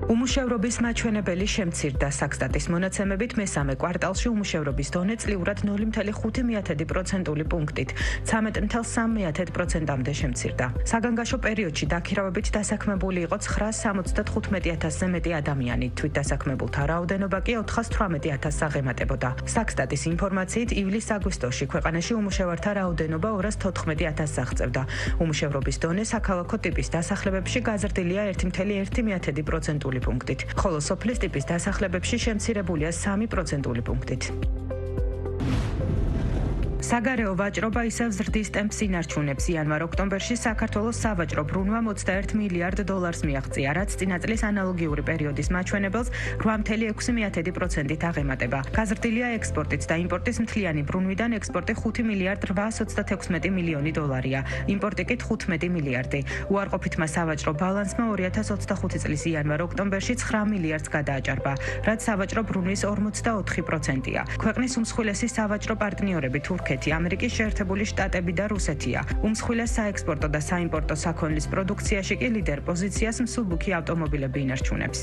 უმუშევრობის მაჩვენებელი შემცირდა. საქსტატის მონაცემებით მესამე კვარტალში უმუშევრობის დონე წლიურად 0,5% პუნქტით 13,3%-მდე შემცირდა. საგანგაშო პერიოდში დაქირავებით დასაქმებული იყო 975,000-ზე მეტი ადამიანი, თვით დასაქმებულთა რაოდენობა კი 418,000-ს აღემატებოდა. საქსტატის ინფორმაციით ივლის-აგვისტოში ქვეყანაში უმუშევართა რაოდენობა 214,000-ს აღწევდა. უმუშევრობის დონე საქალაქო ტიპის დასახლებებში გაზრდილია 1,1% პუნქტით, ხოლო სოფლის ტიპის დასახლებებში შემცირებულია 3% პუნქტით. საგარეო ვაჭრობა ისევ ზრდის ტემპს ინარჩუნებს. იანვარ-ოქტომბერში საქართველოს სავაჭრო ბრუნვამ 21 მილიარდ დოლარს მიაღწია, რაც წინა წლის ანალოგიური პერიოდის მაჩვენებელს 8,6%-ით აღემატება. გაზრდილია ექსპორტიც და იმპორტის მთლიანი ბრუნვიდან ექსპორტი 5 მილიარდ 836 მილიონი დოლარია, იმპორტი კი 15 მილიარდი. უარყოფითმა სავაჭრო ბალანსმა 2025 წლის იანვარ-ოქტომბერში 9 მილიარდს გადააჭარბა, რაც სავაჭრო ბრუნვის 44%-ია. ქვეყნის უმსხვილესი სავაჭრო პარტნიორები თურქეთი, ამერიკის შეერთებული შტატები და რუსეთია. უმსხვილეს საექსპორტო და საიმპორტო საქონლის პროდუქციაში კი ლიდერ პოზიციას მსუბუქი ავტომობილები ინარჩუნებს.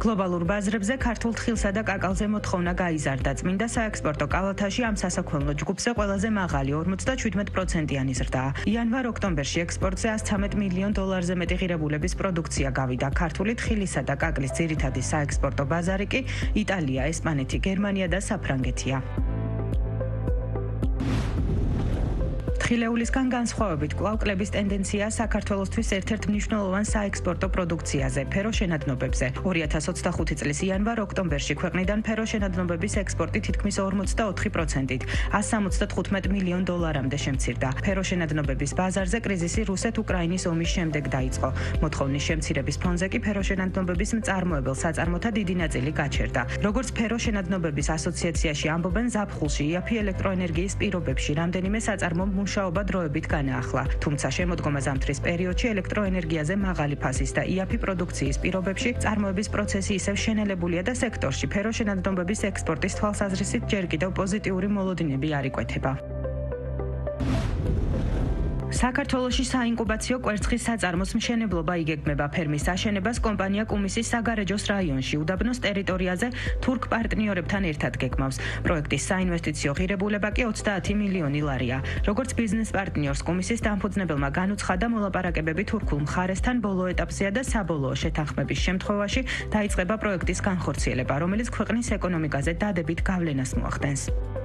გლობალურ ბაზრებზე ქართულ თხილსა და კაკალზე მოთხოვნა გაიზარდა. წმინდა საექსპორტო კალათაში ამ სასაქონლო ჯგუფზე ყველაზე მაღალი 57%-იანი ზრდაა. იანვარ-ოქტომბერში ექსპორტზე 113 მილიონ დოლარზე მეტი ღირებულების პროდუქცია გავიდა. ქართული თხილისა და კაკლის ძირითადი საექსპორტო ბაზარი კი იტალია, ესპანეთი, გერმანია და საფრანგეთია. ხილეულისგან განსხვავებით კვლავ კლების ტენდენცია საქართველოსთვის ერთ-ერთ მნიშვნელოვან საექსპორტო პროდუქციაზე, ფეროშენადნობებზე. 2025 წლის იანვარ-ოქტომბერში ქვეყნიდან ფეროშენადნობების ექსპორტი თითქმის 44%-ით, 175 მილიონ დოლარამდე შემცირდა. ფეროშენადნობების ბაზარზე კრიზისი რუსეთ-უკრაინის ომის შემდეგ დაიწყო. მოთხოვნის შემცირების ფონზე კი ფეროშენადნობების მწარმოებელ საწარმოთა დიდი ნაწილი გაჩერდა. როგორც ფეროშენადნობების ასოციაციაში ამბობენ, ზაფხულში იაფი ელექტროენერგიის პირობებში რამდენიმე საწარმო მუშაობა დროებით განაახლა. თუმცა შემოდგომა ზამთრის პერიოდში ელექტროენერგიაზე მაღალი ფასის და იაფი პროდუქციის პირობებში წარმოების პროცესი ისევ შენელებულია და სექტორში ფეროშენადნობების ექსპორტის თვალსაზრისით ჯერ კიდევ პოზიტიური მოლოდინები არ იკვეთება. საქართველოში საინკუბაციო კვერცხის საწარმოს მშენებლობა იგეგმება. ფერმის აშენებას კომპანია კუმისის საგარეჯოს რაიონში უდაბნოს ტერიტორიაზე თურქ პარტნიორებთან ერთად გეგმავს. პროექტის საინვესტიციო ღირებულება კი 30 მილიონი ლარია. როგორც ბიზნეს პარტნიორს კუმისის დამფუძნებელმა განუცხადა, მოლაპარაკებები თურქულ მხარესთან ბოლო ეტაპზეა და საბოლოო შეთანხმების შემთხვევაში დაიწყება პროექტის განხორციელება, რომელიც ქვეყნის ეკონომიკაზე დადებით გავლენას მოახდენს.